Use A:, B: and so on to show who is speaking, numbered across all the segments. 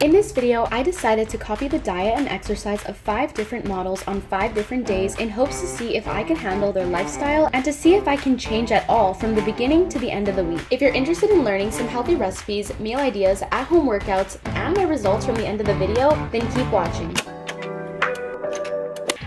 A: In this video, I decided to copy the diet and exercise of 5 different models on 5 different days in hopes to see if I can handle their lifestyle and to see if I can change at all from the beginning to the end of the week. If you're interested in learning some healthy recipes, meal ideas, at-home workouts, and my results from the end of the video, then keep watching.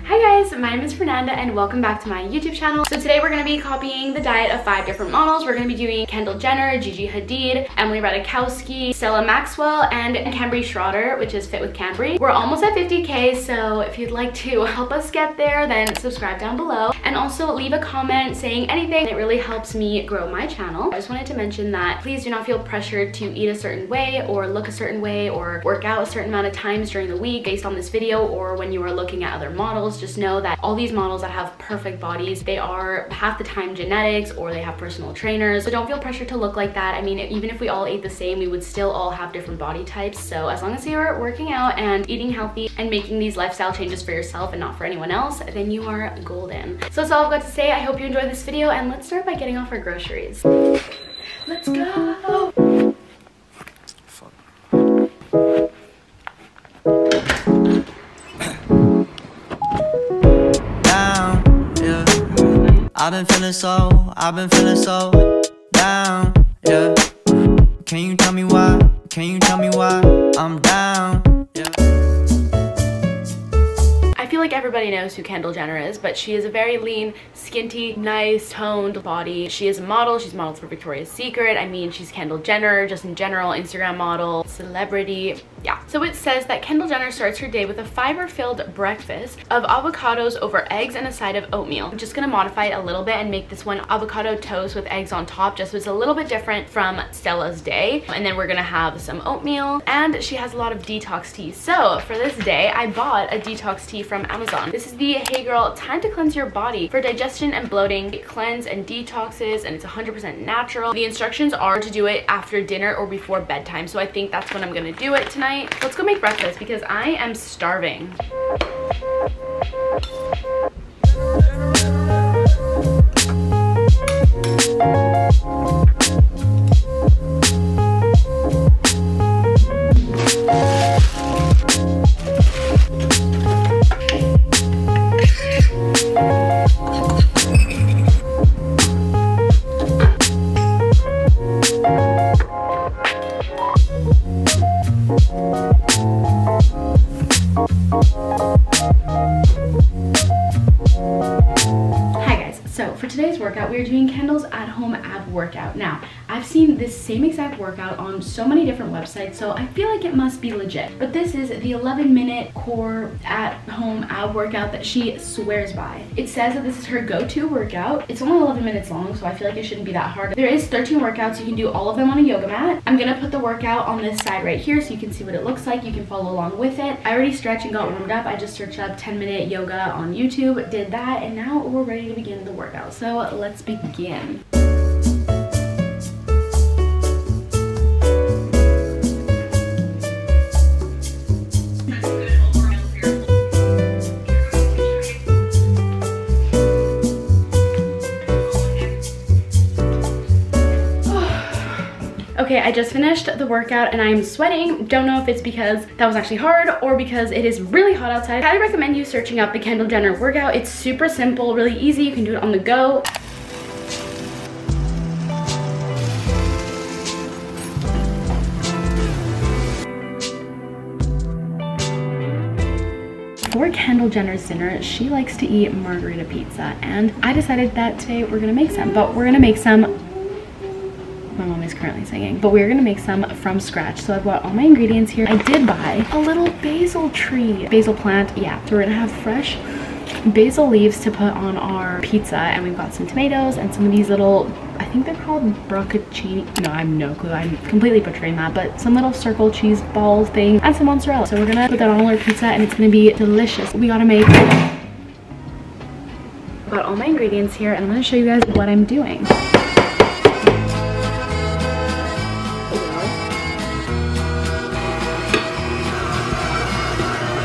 A: Hi guys, my name is Fernanda and welcome back to my YouTube channel. So today we're going to be copying the diet of 5 different models. We're going to be doing Kendall Jenner, Gigi Hadid, Emily Ratajkowski, Stella Maxwell, and Cambry Schroeder, which is Fit with Cambry. We're almost at 50K, so if you'd like to help us get there, then subscribe down below. And also leave a comment saying anything. It really helps me grow my channel. I just wanted to mention that please do not feel pressured to eat a certain way or look a certain way or work out a certain amount of times during the week based on this video or when you are looking at other models. Just know that all these models that have perfect bodies, they are half the time genetics or they have personal trainers. So don't feel pressured to look like that. I mean, even if we all ate the same, we would still all have different body types. So as long as you're working out and eating healthy and making these lifestyle changes for yourself and not for anyone else, then you are golden. So that's all I've got to say. I hope you enjoyed this video and let's start by getting off our groceries. Let's go.
B: I've been feeling so down, yeah. Can you tell me why? Can you tell me why I'm down, yeah.
A: I feel like everybody knows who Kendall Jenner is, but she is a very lean, skinty, nice, toned body. She is a model. She's modeled for Victoria's Secret. I mean, she's Kendall Jenner, just in general, Instagram model, celebrity. Yeah. So it says that Kendall Jenner starts her day with a fiber-filled breakfast of avocados over eggs and a side of oatmeal. I'm just gonna modify it a little bit and make this one avocado toast with eggs on top, just so it's a little bit different from Stella's day. And then we're gonna have some oatmeal, and she has a lot of detox tea. So for this day, I bought a detox tea from Amazon. This is the Hey Girl Time to Cleanse Your Body for digestion and bloating. It cleanses and detoxes, and it's 100% natural. The instructions are to do it after dinner or before bedtime, so I think that's when I'm gonna do it tonight. Let's go make breakfast because I am starving. We're doing Kendall's at-home ab workout. Now, I've seen this same exact workout on so many different websites, so I feel like it must be legit. But this is the 11-minute core at-home ab workout that she swears by. It says that this is her go-to workout. It's only 11 minutes long, so I feel like it shouldn't be that hard. There is 13 workouts. You can do all of them on a yoga mat. I'm gonna put the workout on this side right here so you can see what it looks like. You can follow along with it. I already stretched and got warmed up. I just searched up 10-minute yoga on YouTube, did that, and now we're ready to begin the workout. So let's begin. Okay, I just finished the workout and I'm sweating. Don't know if it's because that was actually hard or because it is really hot outside. I highly recommend you searching up the Kendall Jenner workout. It's super simple, really easy. You can do it on the go. For Kendall Jenner's dinner, she likes to eat margarita pizza, and I decided that today we're gonna make some, but we're gonna make some. My mom is currently singing, but we're gonna make some from scratch. So I've got all my ingredients here. I did buy a little basil tree, basil plant. Yeah, so we're gonna have fresh basil leaves to put on our pizza, and we've got some tomatoes and some of these little, I think they're called brocconcini. No, I have no clue. I'm completely butchering that, but some little circle cheese ball thing and some mozzarella. So we're gonna put that on our pizza, and it's gonna be delicious. We gotta make. I've got all my ingredients here, and I'm gonna show you guys what I'm doing.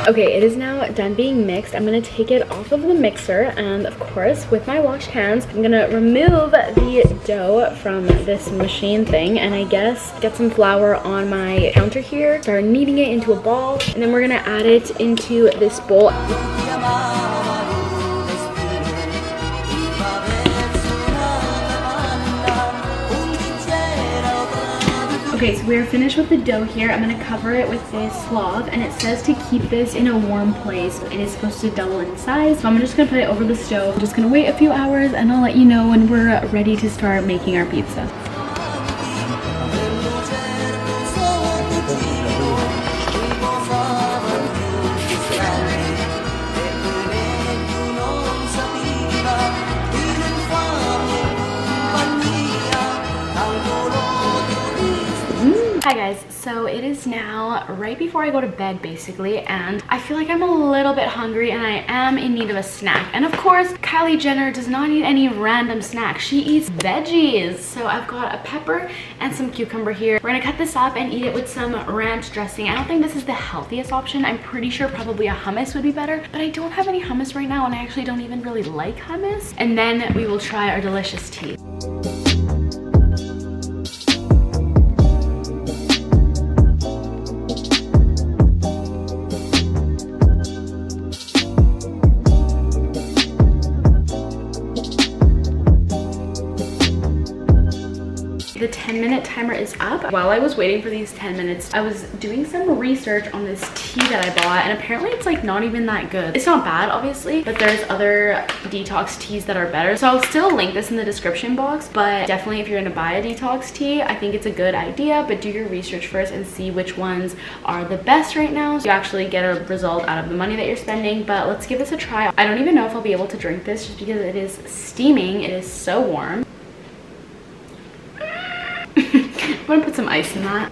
A: Okay, it is now done being mixed. I'm gonna take it off of the mixer, and of course, with my washed hands, I'm gonna remove the dough from this machine thing, and I guess get some flour on my counter here, start kneading it into a ball, and then we're gonna add it into this bowl. Okay, so we're finished with the dough here. I'm gonna cover it with this cloth, and it says to keep this in a warm place. It is supposed to double in size, so I'm just gonna put it over the stove. I'm just gonna wait a few hours, and I'll let you know when we're ready to start making our pizza. Hi guys, so it is now right before I go to bed basically, and I feel like I'm a little bit hungry and I am in need of a snack. And of course, Kylie Jenner does not eat any random snacks. She eats veggies. So I've got a pepper and some cucumber here. We're gonna cut this up and eat it with some ranch dressing. I don't think this is the healthiest option. I'm pretty sure probably a hummus would be better, but I don't have any hummus right now, and I actually don't even really like hummus. And then we will try our delicious tea. The 10-minute timer is up. While I was waiting for these 10 minutes, I was doing some research on this tea that I bought, and apparently it's like not even that good. It's not bad, obviously, but there's other detox teas that are better. So I'll still link this in the description box, but definitely if you're gonna buy a detox tea, I think it's a good idea, but do your research first and see which ones are the best right now, so you actually get a result out of the money that you're spending. But let's give this a try. I don't even know if I'll be able to drink this just because it is steaming. It is so warm. I'm gonna put some ice in that.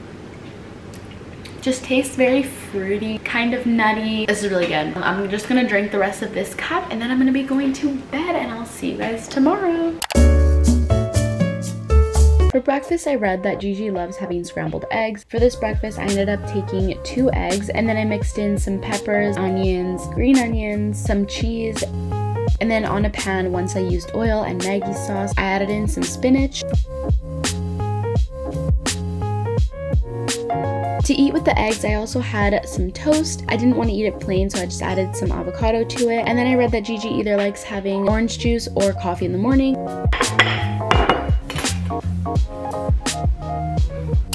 A: Just tastes very fruity, kind of nutty. This is really good. I'm just gonna drink the rest of this cup, and then I'm gonna be going to bed, and I'll see you guys tomorrow. For breakfast, I read that Gigi loves having scrambled eggs. For this breakfast, I ended up taking 2 eggs, and then I mixed in some peppers, onions, green onions, some cheese, and then on a pan, once I used oil and Maggi sauce, I added in some spinach. To eat with the eggs, I also had some toast. I didn't want to eat it plain, so I just added some avocado to it. And then I read that Gigi either likes having orange juice or coffee in the morning.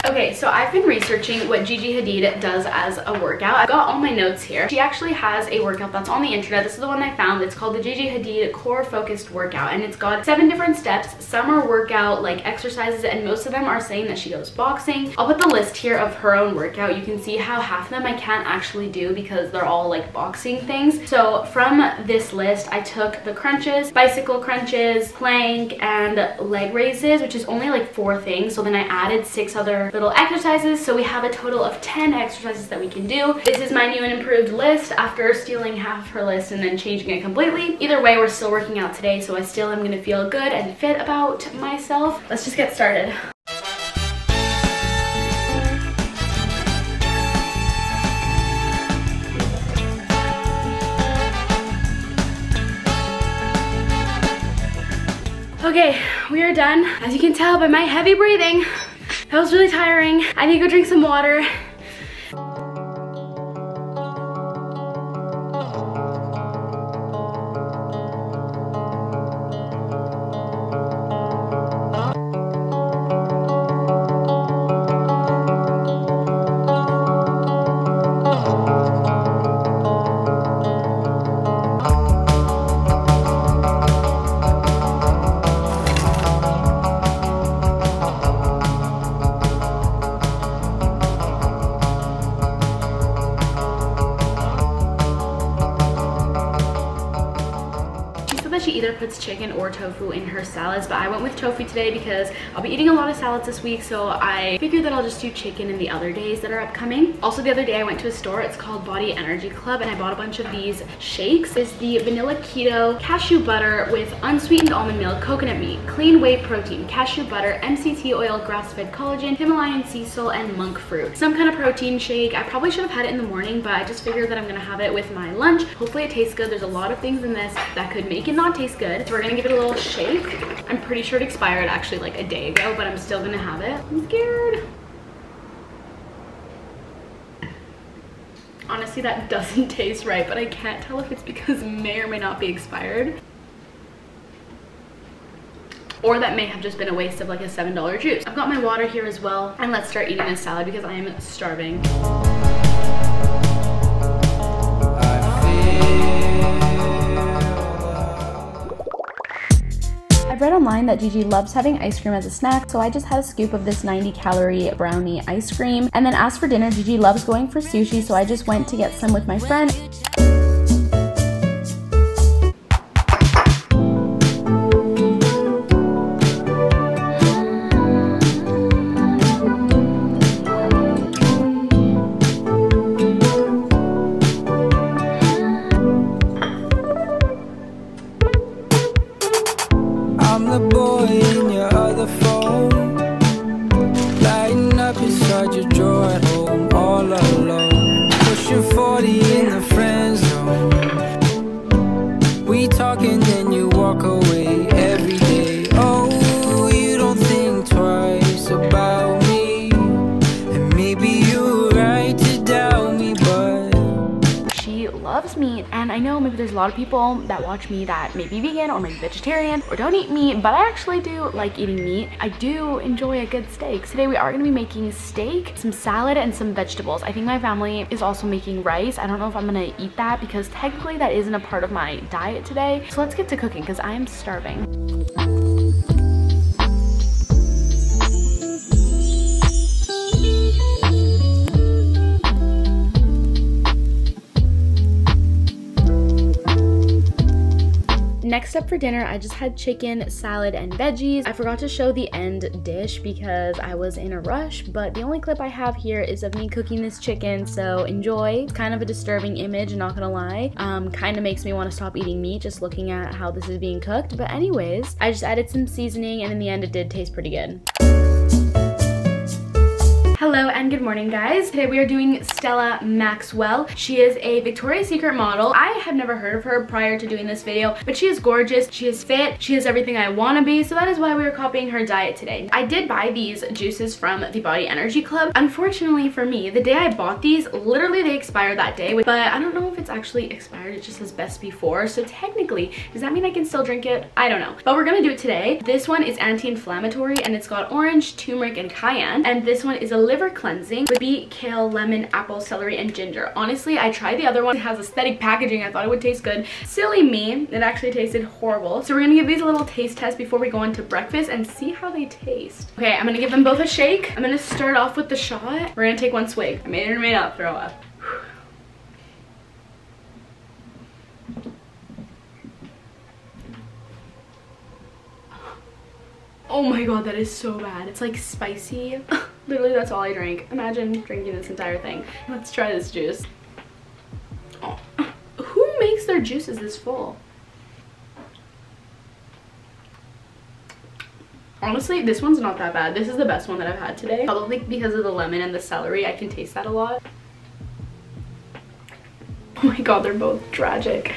A: Okay, so I've been researching what Gigi Hadid does as a workout. I've got all my notes here. She actually has a workout that's on the internet. This is the one I found. It's called the Gigi Hadid Core Focused Workout, and it's got 7 different steps. Some are workout like exercises, and most of them are saying that she goes boxing. I'll put the list here of her own workout. You can see how half of them I can't actually do because they're all like boxing things. So from this list, I took the crunches, bicycle crunches, plank, and leg raises, which is only like 4 things. So then I added 6 other little exercises, so we have a total of 10 exercises that we can do. This is my new and improved list after stealing half of her list and then changing it completely. Either way, we're still working out today, so I still am gonna feel good and fit about myself. Let's just get started. Okay, we are done. As you can tell by my heavy breathing, that was really tiring. I need to go drink some water. she either puts chicken or tofu in her salads, but I went with tofu today because I'll be eating a lot of salads this week, so I figured that I'll just do chicken in the other days that are upcoming. Also, the other day I went to a store, it's called Body Energy Club, and I bought a bunch of these shakes. It's the vanilla keto cashew butter with unsweetened almond milk, coconut meat, clean whey protein, cashew butter, MCT oil, grass-fed collagen, Himalayan sea salt, and monk fruit. Some kind of protein shake. I probably should have had it in the morning, but I just figured that I'm gonna have it with my lunch. Hopefully it tastes good. There's a lot of things in this that could make it not taste good, so we're gonna give it a little shake. I'm pretty sure it expired actually like a day ago, but I'm still gonna have it. I'm scared. Honestly, that doesn't taste right, but I can't tell if it's because it may or may not be expired, or that may have just been a waste of like a $7 juice. I've got my water here as well, and let's start eating this salad because I am starving. I've read online that Gigi loves having ice cream as a snack, so I just had a scoop of this 90-calorie brownie ice cream. And then as for dinner, Gigi loves going for sushi, so I just went to get some with my friend.
B: I'm the boy in your other phone, lighting up inside your drawer at home, all alone, pushing 40 in the friend zone. We talk and then you walk away every day. Oh, you don't think twice about me, and maybe you're right to doubt me, but
A: she loves meat, and I know maybe there's a lot of people that watch me that may be vegan or maybe vegetarian or don't eat meat, but I actually do like eating meat. I do enjoy a good steak. Today we are going to be making steak, some salad, and some vegetables. I think my family is also making rice. I don't know if I'm going to eat that because technically that isn't a part of my diet today. So let's get to cooking because I am starving. Next up for dinner, I just had chicken, salad, and veggies. I forgot to show the end dish because I was in a rush, but the only clip I have here is of me cooking this chicken, so enjoy. It's kind of a disturbing image, not gonna lie. Kind of makes me want to stop eating meat just looking at how this is being cooked, but anyways, I just added some seasoning, and in the end it did taste pretty good. Hello and good morning, guys. Today we are doing Stella Maxwell. She is a Victoria's Secret model. I had never heard of her prior to doing this video, but she is gorgeous, she is fit, she is everything I want to be, so that is why we are copying her diet today. I did buy these juices from the Body Energy Club. Unfortunately for me, the day I bought these, literally they expired that day, but I don't know if it's actually expired. It just says best before, so technically, does that mean I can still drink it? I don't know, but we're gonna do it today. This one is anti-inflammatory, and it's got orange, turmeric, and cayenne, and this one is a liver cleansing with beet, kale, lemon, apple, celery, and ginger. Honestly, I tried the other one. It has aesthetic packaging. I thought it would taste good. Silly me, it actually tasted horrible. So we're gonna give these a little taste test before we go into breakfast and see how they taste. Okay, I'm gonna give them both a shake. I'm gonna start off with the shot. We're gonna take one swig. I may or may not throw up. Oh my god, that is so bad. It's like spicy. Literally, that's all I drank. Imagine drinking this entire thing. Let's try this juice. Oh. Who makes their juices this full? Honestly, this one's not that bad. This is the best one that I've had today. Probably because of the lemon and the celery. I can taste that a lot. Oh my god, they're both tragic.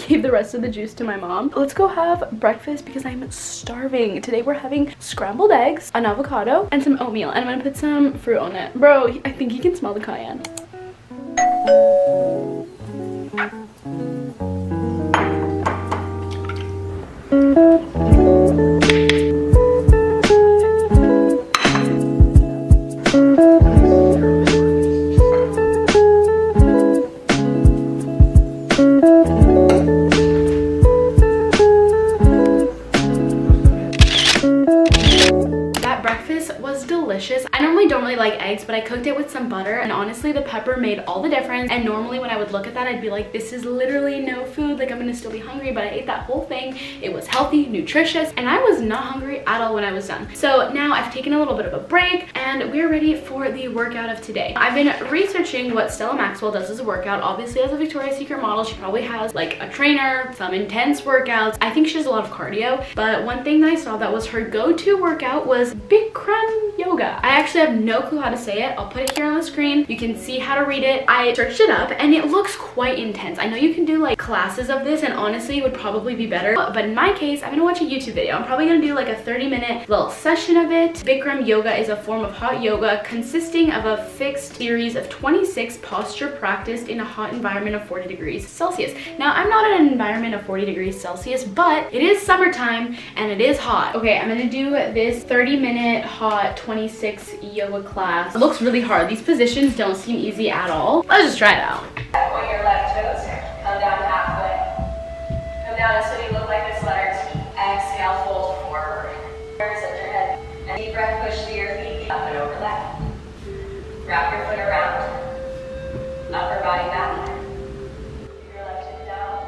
A: Gave the rest of the juice to my mom. Let's go have breakfast because I'm starving. Today we're having scrambled eggs, an avocado, and some oatmeal, and I'm gonna put some fruit on it. Bro, I think you can smell the cayenne. eggs, but I cooked it with some butter, and honestly the pepper made all the difference. And normally when I would look at that, I'd be like, this is literally no food, like I'm gonna still be hungry, but I ate that whole thing. It was healthy, nutritious, and I was not hungry at all when I was done. So now I've taken a little bit of a break and we're ready for the workout of today. I've been researching what Stella Maxwell does as a workout. Obviously as a Victoria's Secret model, she probably has like a trainer, some intense workouts. I think she does a lot of cardio, but one thing that I saw that was her go-to workout was bikram yoga. I actually have no clue how to say it. I'll put it here on the screen. You can see how to read it. I searched it up and it looks quite intense. I know you can do like classes of this and honestly it would probably be better, but in my case, I'm gonna watch a YouTube video. I'm probably gonna do like a 30-minute little session of it. Bikram yoga is a form of hot yoga consisting of a fixed series of 26 posture practiced in a hot environment of 40 degrees Celsius. Now, I'm not in an environment of 40 degrees Celsius, but it is summertime and it is hot. Okay, I'm gonna do this 30-minute hot 26 yoga class. It looks really hard. These positions don't seem easy at all. Let's just try it out.
C: Point your left toes, come down halfway. Come down until you look like this letter T. Exhale, fold forward. Lift your head. And deep breath, push through your feet, up and over left. Wrap your foot around. Upper body back. Keep your left hip down.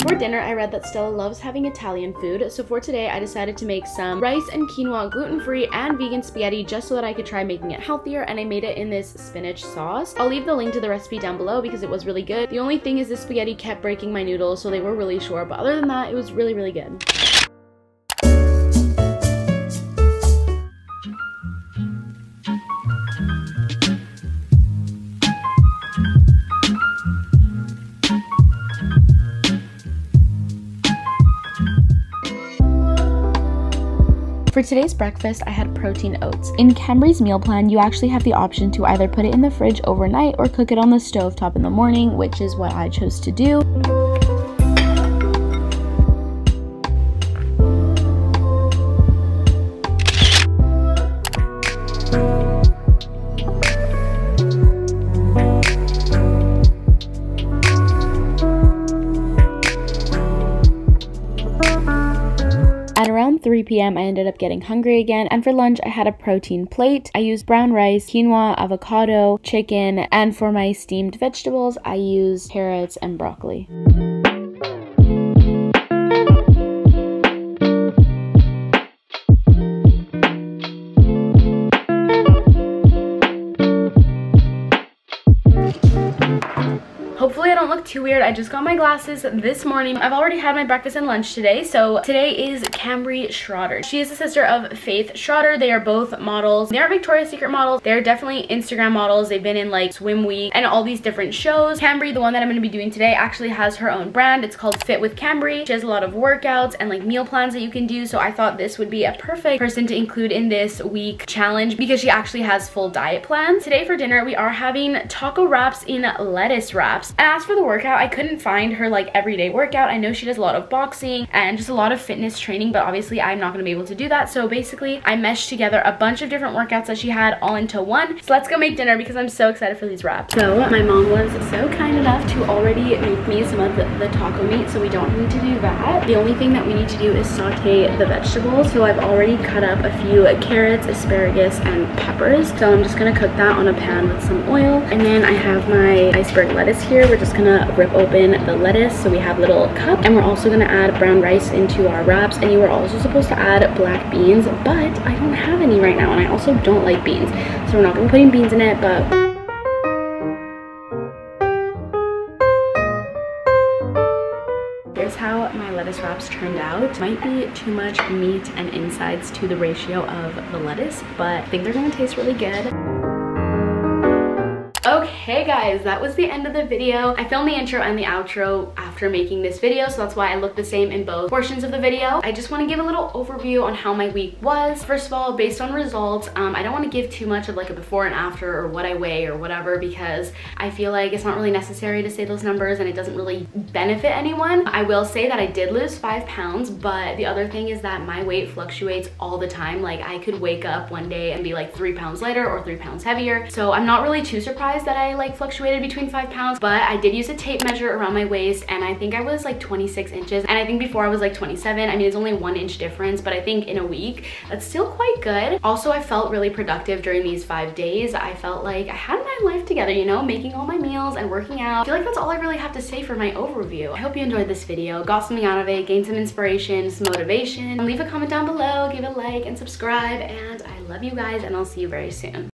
A: For dinner, I read that Stella loves having Italian food, so for today I decided to make some rice and quinoa gluten-free and vegan spaghetti just so that I could try making it healthier, and I made it in this spinach sauce. I'll leave the link to the recipe down below because it was really good. The only thing is the spaghetti kept breaking my noodles, so they were really short, but other than that, it was really, really good. For today's breakfast, I had protein oats. In Cambry's meal plan, you actually have the option to either put it in the fridge overnight or cook it on the stovetop in the morning, which is what I chose to do. At around 3 p.m. I ended up getting hungry again, and for lunch I had a protein plate. I used brown rice, quinoa, avocado, chicken, and for my steamed vegetables I used carrots and broccoli. Hopefully I don't look too weird. I just got my glasses this morning. I've already had my breakfast and lunch today. So today is Cambry Schroeder. She is the sister of Faith Schroeder. They are both models. They are Victoria's Secret models. They're definitely Instagram models. They've been in like Swim Week and all these different shows. Cambry, the one that I'm going to be doing today, actually has her own brand. It's called Fit with Cambry. She has a lot of workouts and like meal plans that you can do. So I thought this would be a perfect person to include in this week challenge because she actually has full diet plans. Today for dinner, we are having taco wraps in lettuce wraps. And as for the workout, I couldn't find her like everyday workout. I know she does a lot of boxing and just a lot of fitness training, but obviously I'm not going to be able to do that. So basically I meshed together a bunch of different workouts that she had all into one. So let's go make dinner because I'm so excited for these wraps. So my mom was so kind enough to already make me some of the taco meat, so we don't need to do that. The only thing that we need to do is saute the vegetables. So I've already cut up a few carrots, asparagus, and peppers. So I'm just going to cook that on a pan with some oil. And then I have my iceberg lettuce here. We're just gonna rip open the lettuce so we have a little cup, and we're also gonna add brown rice into our wraps. And you were also supposed to add black beans, but I don't have any right now, and I also don't like beans, so we're not gonna be putting beans in it. But here's how my lettuce wraps turned out. Might be too much meat and insides to the ratio of the lettuce, but I think they're gonna taste really good. Okay guys, that was the end of the video. I filmed the intro and the outro after making this video, so that's why I look the same in both portions of the video. I just want to give a little overview on how my week was. First of all, based on results, I don't want to give too much of like a before and after or what I weigh or whatever, because I feel like it's not really necessary to say those numbers and it doesn't really benefit anyone. I will say that I did lose 5 pounds, but the other thing is that my weight fluctuates all the time. Like I could wake up one day and be like 3 pounds lighter or 3 pounds heavier, so I'm not really too surprised that I like fluctuated between 5 pounds, but I did use a tape measure around my waist and I think I was like 26 inches, and I think before I was like 27. I mean, it's only 1 inch difference, but I think in a week that's still quite good. Also, I felt really productive during these 5 days. I felt like I had my life together, you know, making all my meals and working out. I feel like that's all I really have to say for my overview. I hope you enjoyed this video, got something out of it, gained some inspiration, some motivation. Leave a comment down below, give a like and subscribe, and I love you guys, and I'll see you very soon.